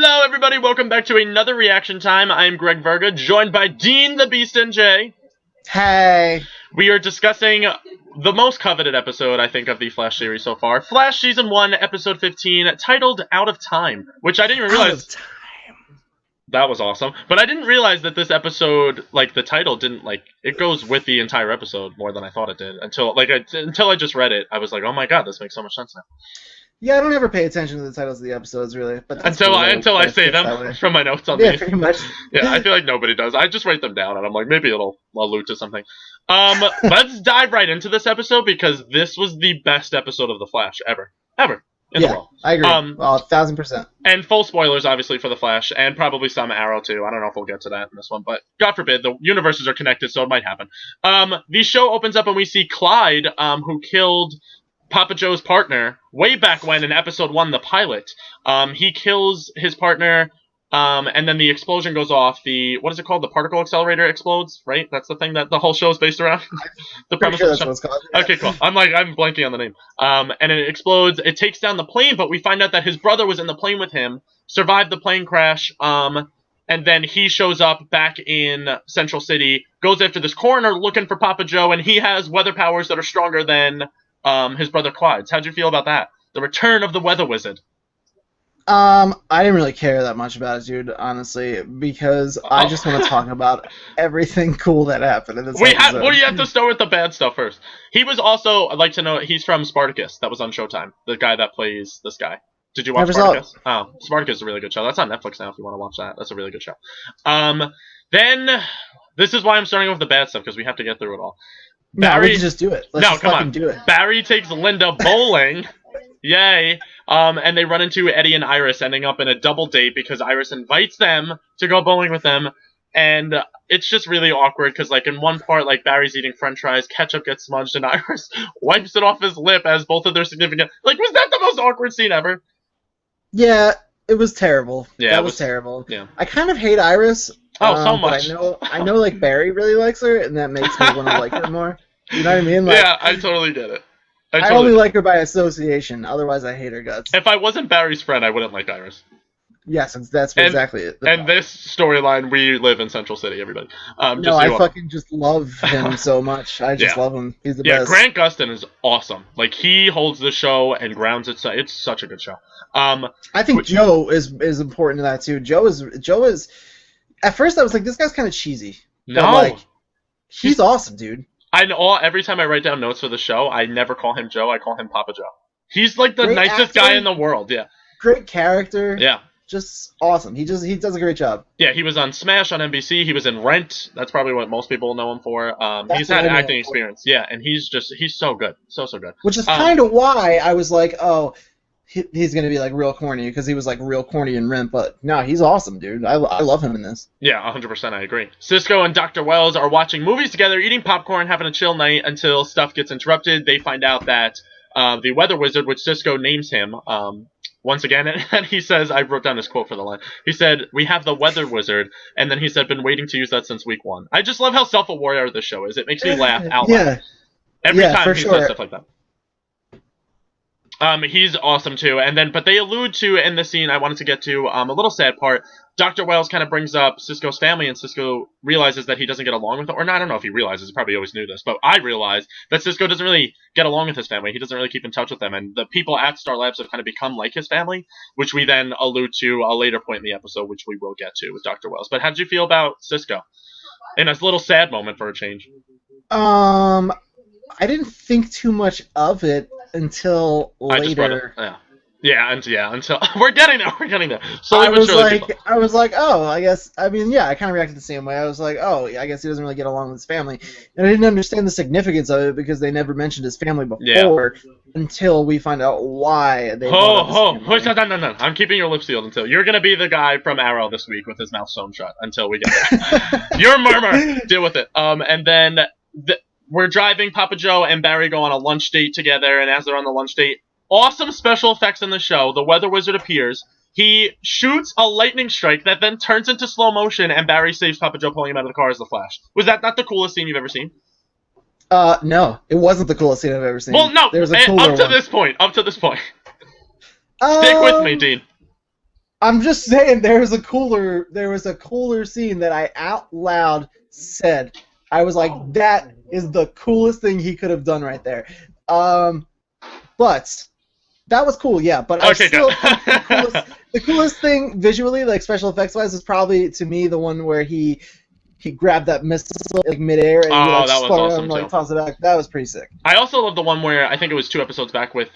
Hello, everybody. Welcome back to another reaction time. I am Greg Verga, joined by Dean the Beast NJ. Hey. We are discussing the most coveted episode, I think, of the Flash series so far. Flash Season 1, Episode 15, titled Out of Time, which I didn't even realize. Out of Time. That was awesome. But I didn't realize that this episode, like, the title didn't, like, it goes with the entire episode more than I thought it did. Until I just read it, I was like, oh my god, this makes so much sense now. Yeah, I don't ever pay attention to the titles of the episodes, really. But until I say them from my notes on yeah, pretty much. Yeah, I feel like nobody does. I just write them down, and I'm like, maybe I'll allude to something. Let's dive right into this episode, because this was the best episode of The Flash ever in the world. I agree. 1,000%. And full spoilers, obviously, for The Flash, and probably some Arrow, too. I don't know if we'll get to that in this one, but God forbid, the universes are connected, so it might happen. The show opens up, and we see Clyde, who killed Papa Joe's partner way back when in episode 1, the pilot. He kills his partner, and then the explosion goes off. What is it called? The particle accelerator explodes, right? That's the thing that the whole show is based around. The premise sure of the that's show. what it's called. Okay, cool. I'm blanking on the name. And it explodes. It takes down the plane, but we find out that his brother was in the plane with him, survived the plane crash, and then he shows up back in Central City, goes after this coroner looking for Papa Joe, and he has weather powers that are stronger than his brother Clyde's. How'd you feel about that? The return of the Weather Wizard. I didn't really care that much about it, dude, honestly, because I just want to talk about everything cool that happened in this episode. Well, you have to start with the bad stuff first. He was also, I'd like to know, he's from Spartacus. That was on Showtime. The guy that plays this guy. Did you watch Spartacus? Oh, Spartacus is a really good show. That's on Netflix now if you want to watch that. That's a really good show. Then, this is why I'm starting with the bad stuff, because we have to get through it all. No, we can just do it. Let's just fucking do it. Barry takes Linda bowling. Yay. And they run into Eddie and Iris, ending up in a double date because Iris invites them to go bowling with them. And it's just really awkward because, like, in one part, like, Barry's eating french fries, ketchup gets smudged, and Iris wipes it off his lip as both of their significant... Like, was that the most awkward scene ever? Yeah, it was terrible. Yeah, that was terrible. Yeah. I kind of hate Iris. Oh, so much. But I know, like, Barry really likes her, and that makes me want to like her more. You know what I mean? Like, yeah, I totally get it. I only like her by association. Otherwise, I hate her guts. If I wasn't Barry's friend, I wouldn't like Iris. Yes, that's exactly it. And this storyline, we live in Central City, everybody. No, I fucking just love him so much. I just love him. He's the best. Yeah, Grant Gustin is awesome. Like, he holds the show and grounds it. It's such a good show. I think Joe is important to that, too. Joe is... At first, I was like, this guy's kind of cheesy. No. But, like, he's awesome, dude. I know. Every time I write down notes for the show, I never call him Joe. I call him Papa Joe. He's like the nicest guy in the world. Yeah. Great character. Yeah. Just awesome. He does a great job. Yeah, he was on Smash on NBC. He was in Rent. That's probably what most people know him for. He's had acting experience. Yeah, and he's so good. So good. Which is kind of why I was like, oh, he's going to be like real corny, because he was like real corny in Rent, but no, he's awesome, dude. I love him in this. Yeah, 100% I agree. Cisco and Dr. Wells are watching movies together, eating popcorn, having a chill night until stuff gets interrupted. They find out that the Weather Wizard, which Cisco names him, once again, and he says, I wrote down this quote for the line. He said, "We have the Weather Wizard," and then he said, "Been waiting to use that since week 1." I just love how self-aware this show is. It makes me laugh out loud. Every time he says stuff like that. He's awesome too, but they allude to in the scene I wanted to get to a little sad part. Dr. Wells kind of brings up Cisco's family, and Cisco realizes that he doesn't get along with them. Or no, I don't know if he realizes. He probably always knew this, but I realized that Cisco doesn't really get along with his family. He doesn't really keep in touch with them, and the people at Star Labs have kind of become like his family, which we then allude to a later point in the episode, which we will get to with Dr. Wells. But how did you feel about Cisco in a little sad moment for a change? I didn't think too much of it until later. Until we're getting there. So I was like, oh, I guess. I mean, yeah, I kind of reacted the same way. I was like, oh, I guess he doesn't really get along with his family, and I didn't understand the significance of it because they never mentioned his family before until we find out why they. No. I'm keeping your lips sealed until you're gonna be the guy from Arrow this week with his mouth sewn shut until we get there. You're a murmur. Deal with it. And then we're driving. Papa Joe and Barry go on a lunch date together, and as they're on the lunch date, awesome special effects in the show. The Weather Wizard appears. He shoots a lightning strike that then turns into slow motion, and Barry saves Papa Joe, pulling him out of the car as the Flash. Was that not the coolest scene you've ever seen? No, it wasn't the coolest scene I've ever seen. Well, no, up to this point. Stick with me, Dean. I'm just saying there was a cooler scene that I out loud said. I was like, that is the coolest thing he could have done right there. But that was cool, yeah. But I still think the coolest thing visually, like special effects wise, is probably to me the one where he grabbed that missile like midair and he like that was spun awesome, him, like too. tossed it back. That was pretty sick. I also love the one where I think it was 2 episodes back with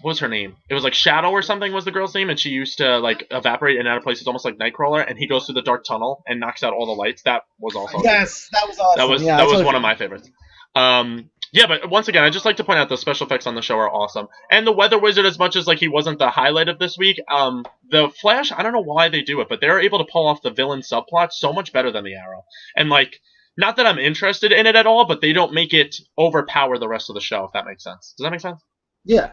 what was her name? It was like Shadow or something was the girl's name, and she used to like evaporate in and out of places almost like Nightcrawler, and he goes through the dark tunnel and knocks out all the lights. That was also Yes, that was awesome. that was one of my favorites. Yeah, but once again, I just like to point out the special effects on the show are awesome, and the Weather Wizard, as much as like he wasn't the highlight of this week, the Flash, I don't know why they do it, but they're able to pull off the villain subplot so much better than the Arrow, and like. Not that I'm interested in it at all, but they don't make it overpower the rest of the show, if that makes sense. Does that make sense? Yeah,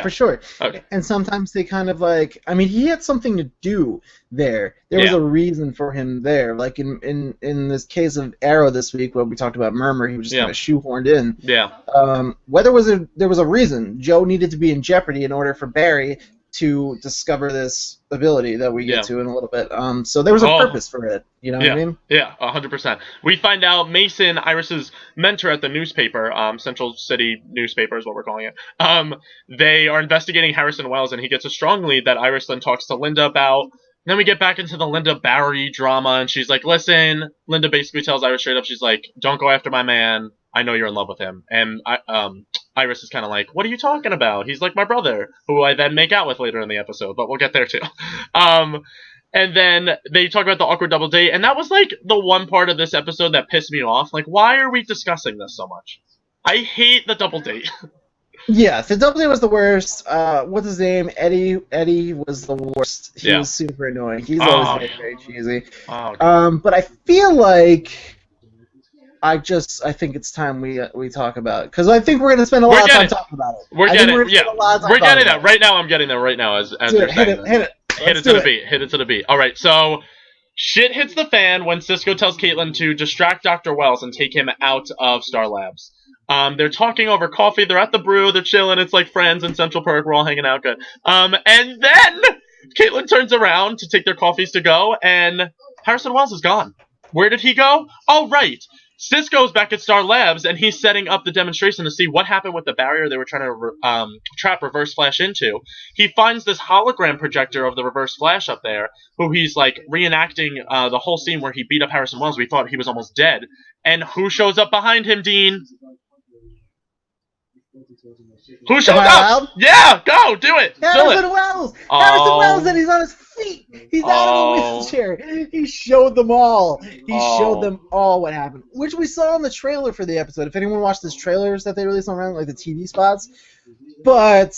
for sure. Okay. And sometimes they kind of like, I mean, he had something to do there. There was a reason for him there. Like in this case of Arrow this week, where we talked about Murmur, he was just kind of shoehorned in. Yeah. There was a reason. Joe needed to be in jeopardy in order for Barry to discover this ability that we get to in a little bit. So there was a purpose for it. You know what I mean? Yeah, 100%. We find out Mason, Iris's mentor at the newspaper, Central City newspaper is what we're calling it. They are investigating Harrison Wells, and he gets a strong lead that Iris then talks to Linda about. And then we get back into the Linda Barry drama, and she's like, listen, Linda basically tells Iris straight up, she's like, don't go after my man. I know you're in love with him. And Iris is kind of like, what are you talking about? He's like my brother, who I then make out with later in the episode, but we'll get there too. And then they talk about the awkward double date, and that was like the one part of this episode that pissed me off. Like, why are we discussing this so much? I hate the double date. Yeah, the double date was the worst. What's his name? Eddie was the worst. He was super annoying. He's always very cheesy. But I feel like I think it's time we talk about it, because I think we're gonna spend a lot of time talking about it. We're getting that right now. I'm getting there right now as you're saying it. Hit it to the beat. Hit it to the beat. All right, so shit hits the fan when Cisco tells Caitlin to distract Dr. Wells and take him out of Star Labs. They're talking over coffee. They're at the brew. They're chilling. It's like friends in Central Park. We're all hanging out good. And then Caitlin turns around to take their coffees to go, and Harrison Wells is gone. Where did he go? Oh, right. Cisco's back at Star Labs, and he's setting up the demonstration to see what happened with the barrier they were trying to trap Reverse Flash into. He finds this hologram projector of the Reverse Flash up there, who he's like reenacting the whole scene where he beat up Harrison Wells. We thought he was almost dead. And who shows up behind him, Dean? Who shows up? Yeah, go, do it. Harrison Wells! Harrison Wells, and he's on his feet! He's out of the wheelchair! He showed them all! Showed them all what happened. Which we saw in the trailer for the episode. If anyone watched these trailers that they released around, like the TV spots. But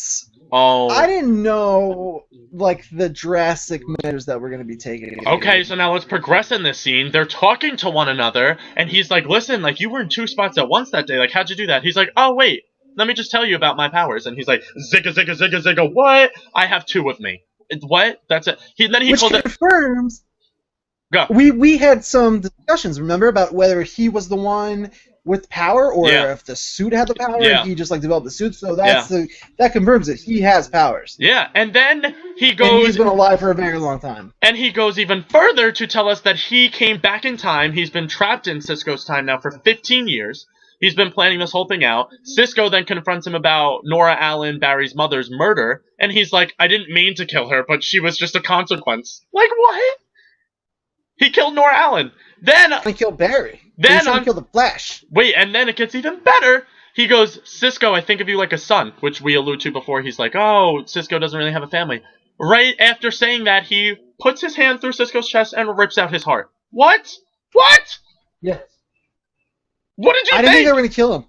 I didn't know like the drastic measures that we're going to be taking. Okay, so now let's progress in this scene. They're talking to one another, and he's like, listen, like, you were in 2 spots at once that day. Like, how'd you do that? He's like, oh, wait. Let me just tell you about my powers. And he's like, zigga, zigga, zigga, zigga, what? I have 2 of me. What? That's it. Which confirms... Go. We had some discussions, remember, about whether he was the one with power or if the suit had the power and he just, like, developed the suit. So that confirms it. He has powers. Yeah, and then he goes... And he's been alive for a very long time. And he goes even further to tell us that he came back in time. He's been trapped in Cisco's time now for 15 years. He's been planning this whole thing out. Cisco then confronts him about Nora Allen, Barry's mother's murder, and he's like, I didn't mean to kill her, but she was just a consequence. Like, what? He killed Nora Allen. Then... He killed Barry. Then he killed the Flash. Wait, and then it gets even better. He goes, Cisco, I think of you like a son, which we allude to before. He's like, oh, Cisco doesn't really have a family. Right after saying that, he puts his hand through Cisco's chest and rips out his heart. What? What? Yeah. What did you think? I didn't think they were going to kill him.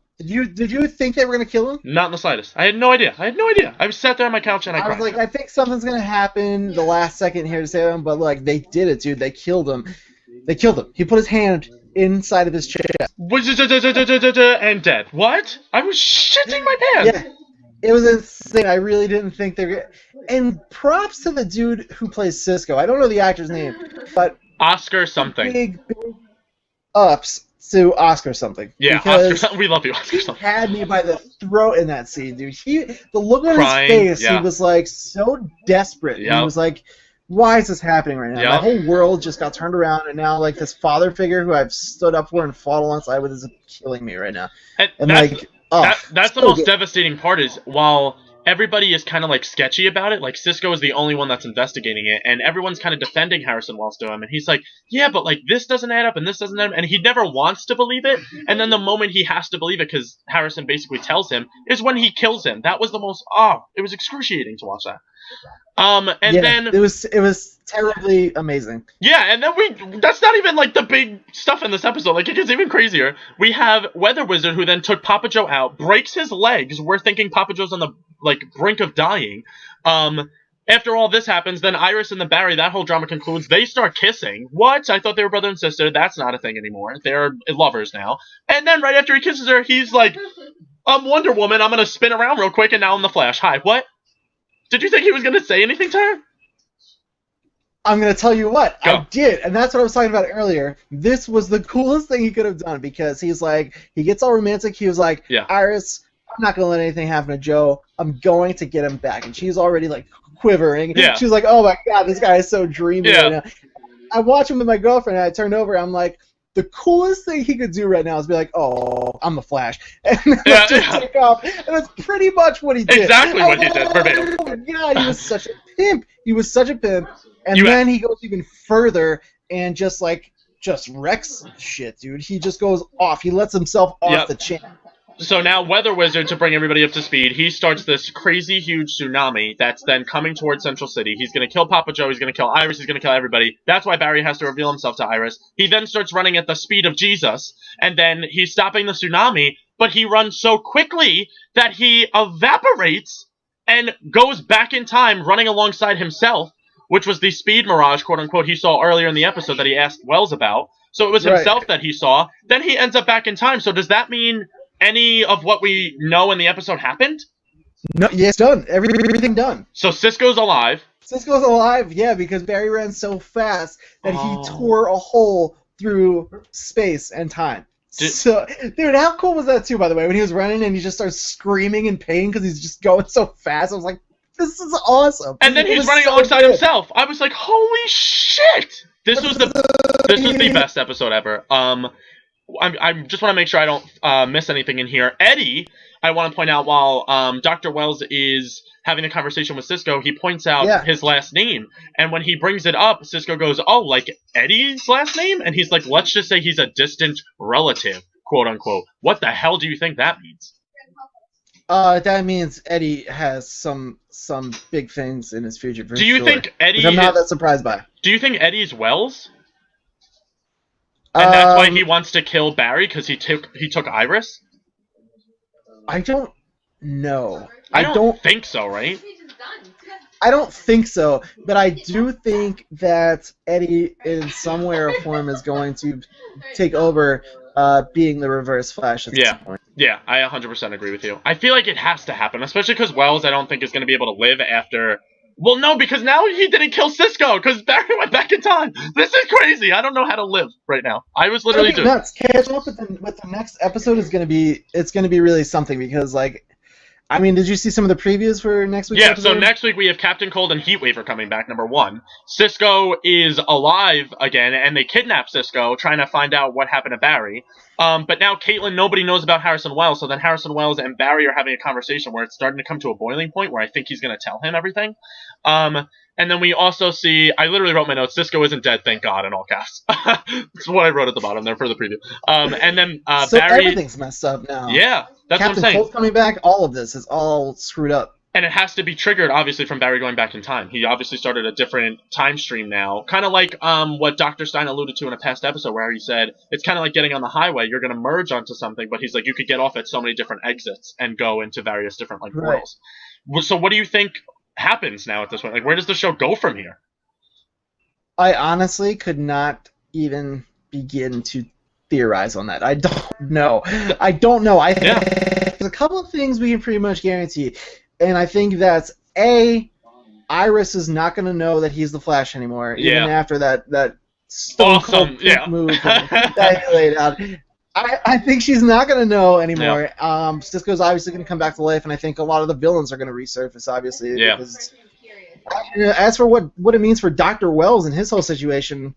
Did you think they were going to kill him? Not in the slightest. I had no idea. I sat there on my couch and I cried. Was like, I think something's going to happen the last second here to save him, but like they did it, dude. They killed him. He put his hand inside of his chest. And dead. What? I was shitting my pants. Yeah. It was insane. I really didn't think they were... And props to the dude who plays Cisco. I don't know the actor's name, but... Oscar something. Big ups to Oscar something. Yeah, Oscar something. We love you, Oscar something. He had me by the throat in that scene, dude. The look on his face, he was like so desperate. Yep. He was like why is this happening right now? Yep. My whole world just got turned around, and now like this father figure who I've stood up for and fought alongside with is killing me right now. And that's the most devastating part is while everybody is kind of like sketchy about it, like Cisco is the only one that's investigating it, and everyone's kind of defending Harrison Wells to him, and he's like, yeah, but like this doesn't add up and this doesn't add up, and he never wants to believe it, and then the moment he has to believe it because Harrison basically tells him is when he kills him. That was the most it was excruciating to watch that. Then it was terribly amazing. Yeah, and then that's not even like the big stuff in this episode. Like it gets even crazier. We have Weather Wizard who then took Papa Joe out, breaks his legs. We're thinking Papa Joe's on the like brink of dying. After all this happens, then Iris and the Barry, that whole drama concludes. They start kissing. What? I thought they were brother and sister. That's not a thing anymore. They're lovers now. And then right after he kisses her, he's like, I'm Wonder Woman. I'm gonna spin around real quick, and now I'm the Flash. Hi, what? Did you think he was going to say anything to her? I'm going to tell you what. Go. I did, and that's what I was talking about earlier. This was the coolest thing he could have done because he's like, he gets all romantic. He was like, yeah. Iris, I'm not going to let anything happen to Joe. I'm going to get him back. And she's already like quivering. Yeah. She's like, oh my God, this guy is so dreamy yeah. right now. I watch him with my girlfriend, and I turned over, and I'm like, the coolest thing he could do right now is be like, oh, I'm the Flash. And then take off. And that's pretty much what he did. Exactly what he did, verbatim. Oh my God, he was such a pimp. He was such a pimp. And then he goes even further and just wrecks shit, dude. He just goes off. He lets himself off the chain. So now Weather Wizard, to bring everybody up to speed, he starts this crazy huge tsunami that's then coming towards Central City. He's going to kill Papa Joe, he's going to kill Iris, he's going to kill everybody. That's why Barry has to reveal himself to Iris. He then starts running at the speed of Jesus, and then he's stopping the tsunami, but he runs so quickly that he evaporates and goes back in time running alongside himself, which was the speed mirage, quote-unquote, he saw earlier in the episode that he asked Wells about. So it was himself that he saw. Then he ends up back in time. So does that mean any of what we know in the episode happened? No, yeah, it's done. Everything done. So Cisco's alive. Cisco's alive, yeah, because Barry ran so fast that he tore a hole through space and time. So, dude, how cool was that too, by the way, when he was running and he just starts screaming in pain because he's just going so fast? I was like, this is awesome. And then he's running alongside himself. I was like, holy shit! This was the best episode ever. I just want to make sure I don't miss anything in here. Eddie, I want to point out, while Dr. Wells is having a conversation with Cisco, he points out his last name. And when he brings it up, Cisco goes, oh, like Eddie's last name? And he's like, let's just say he's a distant relative, quote unquote. What the hell do you think that means? That means Eddie has some big things in his future. Do you think Eddie? Which I'm not that surprised by. Do you think Eddie's Wells? And that's why he wants to kill Barry, because he took Iris? I don't know. I don't think so, right? I don't think so, but I do think that Eddie, in some way or form, is going to take over being the Reverse Flash at some point. Yeah, I 100% agree with you. I feel like it has to happen, especially because Wells, I don't think, is going to be able to live after... Well, no, because now he didn't kill Cisco, because Barry went back in time. This is crazy. I don't know how to live right now. I was literally just... nuts. Catching up with the next episode is going to be... It's going to be really something, because, like... I mean, did you see some of the previews for next week's episode? So next week we have Captain Cold and Heatwaver coming back, number 1. Cisco is alive again, and they kidnap Cisco, trying to find out what happened to Barry. But now Caitlin, nobody knows about Harrison Wells, so then Harrison Wells and Barry are having a conversation where it's starting to come to a boiling point where I think he's going to tell him everything. And then we also see, I literally wrote my notes, Cisco isn't dead, thank God, in all caps. That's what I wrote at the bottom there for the preview. And then so Barry... everything's messed up now. Yeah, that's Captain what I'm saying. Cold coming back, all of this is all screwed up. And it has to be triggered, obviously, from Barry going back in time. He obviously started a different time stream now. Kind of like what Dr. Stein alluded to in a past episode where he said, it's kind of like getting on the highway. You're going to merge onto something, but he's like, you could get off at so many different exits and go into various different worlds. So what do you think happens now at this point? Like, where does the show go from here? I honestly could not even begin to theorize on that. I don't know. There's a couple of things we can pretty much guarantee, and I think that's Iris is not going to know that he's the Flash anymore, even after that stone cold move that he laid out. I think she's not going to know anymore. Cisco's obviously going to come back to life, and I think a lot of the villains are going to resurface, obviously, because As for what it means for Dr. Wells and his whole situation,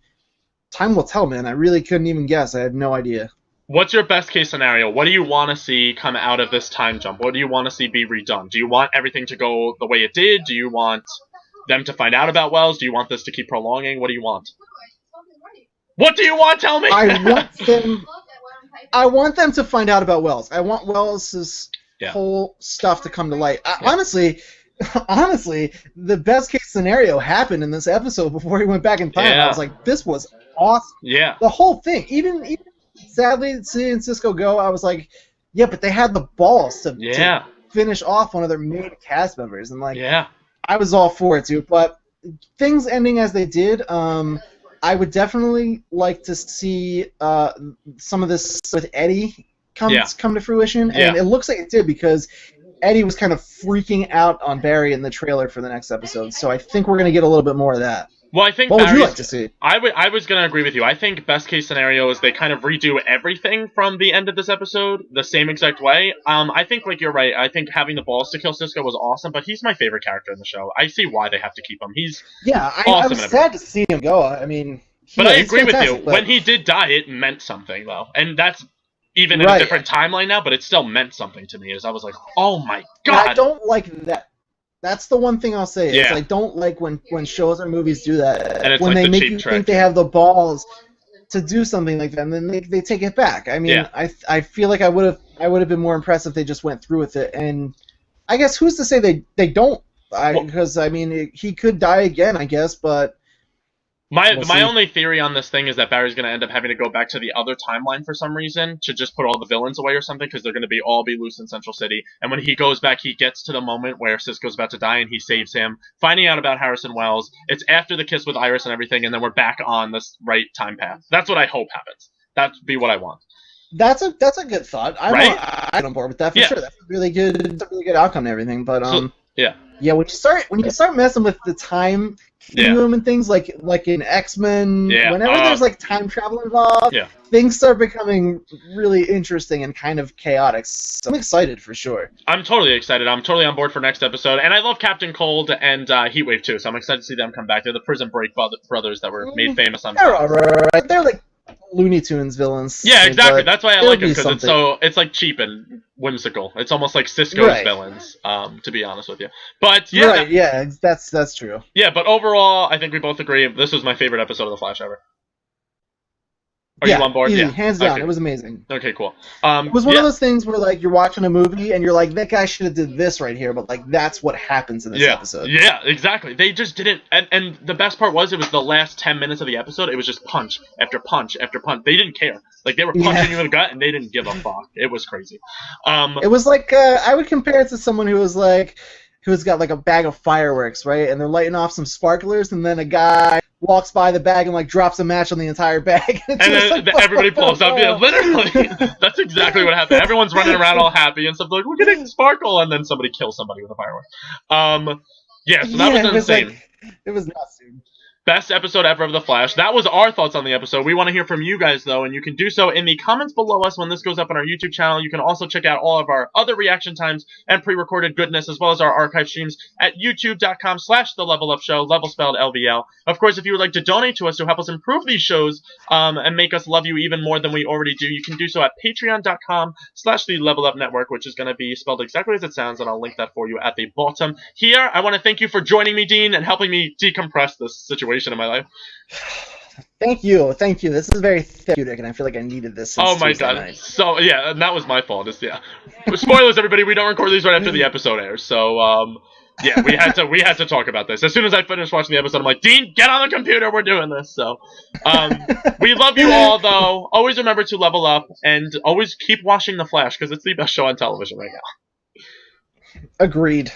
time will tell, man. I really couldn't even guess. I have no idea. What's your best case scenario? What do you want to see come out of this time jump? What do you want to see be redone? Do you want everything to go the way it did? Do you want them to find out about Wells? Do you want this to keep prolonging? What do you want? What do you want? Tell me! I want them to find out about Wells. I want Wells' whole stuff to come to light. Honestly, the best case scenario happened in this episode before he went back in time. I was like, this was awesome. Yeah. The whole thing. Even sadly, seeing Cisco go, I was like, yeah, but they had the balls to finish off one of their main cast members. And, like, I was all for it, too. But things ending as they did, I would definitely like to see some of this with Eddie come to fruition. And it looks like it did because Eddie was kind of freaking out on Barry in the trailer for the next episode. So I think we're going to get a little bit more of that. Well, I think what would you like to see? I was going to agree with you. I think best case scenario is they kind of redo everything from the end of this episode the same exact way. I think, like, you're right. I think having the balls to kill Cisco was awesome, but he's my favorite character in the show. I see why they have to keep him. He's awesome. I was sad to see him go. I mean, but I agree with you. When he did die, it meant something, though, and that's even in a different timeline now. But it still meant something to me. As I was like, oh my god. I don't like that. That's the one thing I'll say. Is I don't like when shows or movies do that. And it's when like they make you think they have the balls to do something like that, and then they take it back. I mean, I feel like I would have been more impressed if they just went through with it. And I guess who's to say they don't? Because I mean, he could die again, I guess, but. My only theory on this thing is that Barry's going to end up having to go back to the other timeline for some reason to just put all the villains away or something because they're going to all be loose in Central City. And when he goes back, he gets to the moment where Cisco's about to die and he saves him, finding out about Harrison Wells. It's after the kiss with Iris and everything, and then we're back on this right time path. That's what I hope happens. That'd be what I want. That's a good thought. I'm on board with that for sure. That's a really good outcome and everything. But when you start messing with the time continuum and things like in X-Men, whenever there's like time travel involved, things start becoming really interesting and kind of chaotic. So I'm excited for sure. I'm totally excited. I'm totally on board for next episode, and I love Captain Cold and Heatwave too. So I'm excited to see them come back. They're the Prison Break brothers that were made famous on. They're alright. They're like Looney Tunes villains. Yeah, exactly. That's why I like them, because it's like cheap and whimsical. It's almost like Cisco's villains, to be honest with you. But that's true. Yeah, but overall, I think we both agree this was my favorite episode of The Flash ever. Are you on board? Easy, hands down. It was amazing. Okay, cool. It was one of those things where like you're watching a movie and you're like, that guy should have did this right here, but like that's what happens in this episode. Yeah, exactly. They just didn't, and the best part was it was the last 10 minutes of the episode. It was just punch after punch after punch. They didn't care. Like they were punching you in the gut and they didn't give a fuck. It was crazy. It was like I would compare it to someone who's got like a bag of fireworks, right? And they're lighting off some sparklers, and then a guy walks by the bag and like drops a match on the entire bag. And then everybody blows up. Yeah, literally. That's exactly what happened. Everyone's running around all happy and stuff like, we're getting sparkle, and then somebody kills somebody with a firework. So that was insane. It was nuts, dude. Best episode ever of The Flash. That was our thoughts on the episode. We want to hear from you guys, though, and you can do so in the comments below us when this goes up on our YouTube channel. You can also check out all of our other reaction times and pre-recorded goodness, as well as our archive streams at youtube.com/TheLevelUpShow, level spelled LVL. Of course, if you would like to donate to us to help us improve these shows and make us love you even more than we already do, you can do so at patreon.com/TheLevelUpNetwork, which is going to be spelled exactly as it sounds, and I'll link that for you at the bottom here. I want to thank you for joining me, Dean, and helping me decompress this situation in my life. Thank you. This is very therapeutic, and I feel like I needed this since Tuesday night. So yeah, and that was my fault. Spoilers, everybody. We don't record these right after the episode airs, so we had to talk about this. As soon as I finished watching the episode, I'm like, Dean, get on the computer. We're doing this. So we love you all, though. Always remember to level up, and always keep watching The Flash because it's the best show on television right now. Agreed.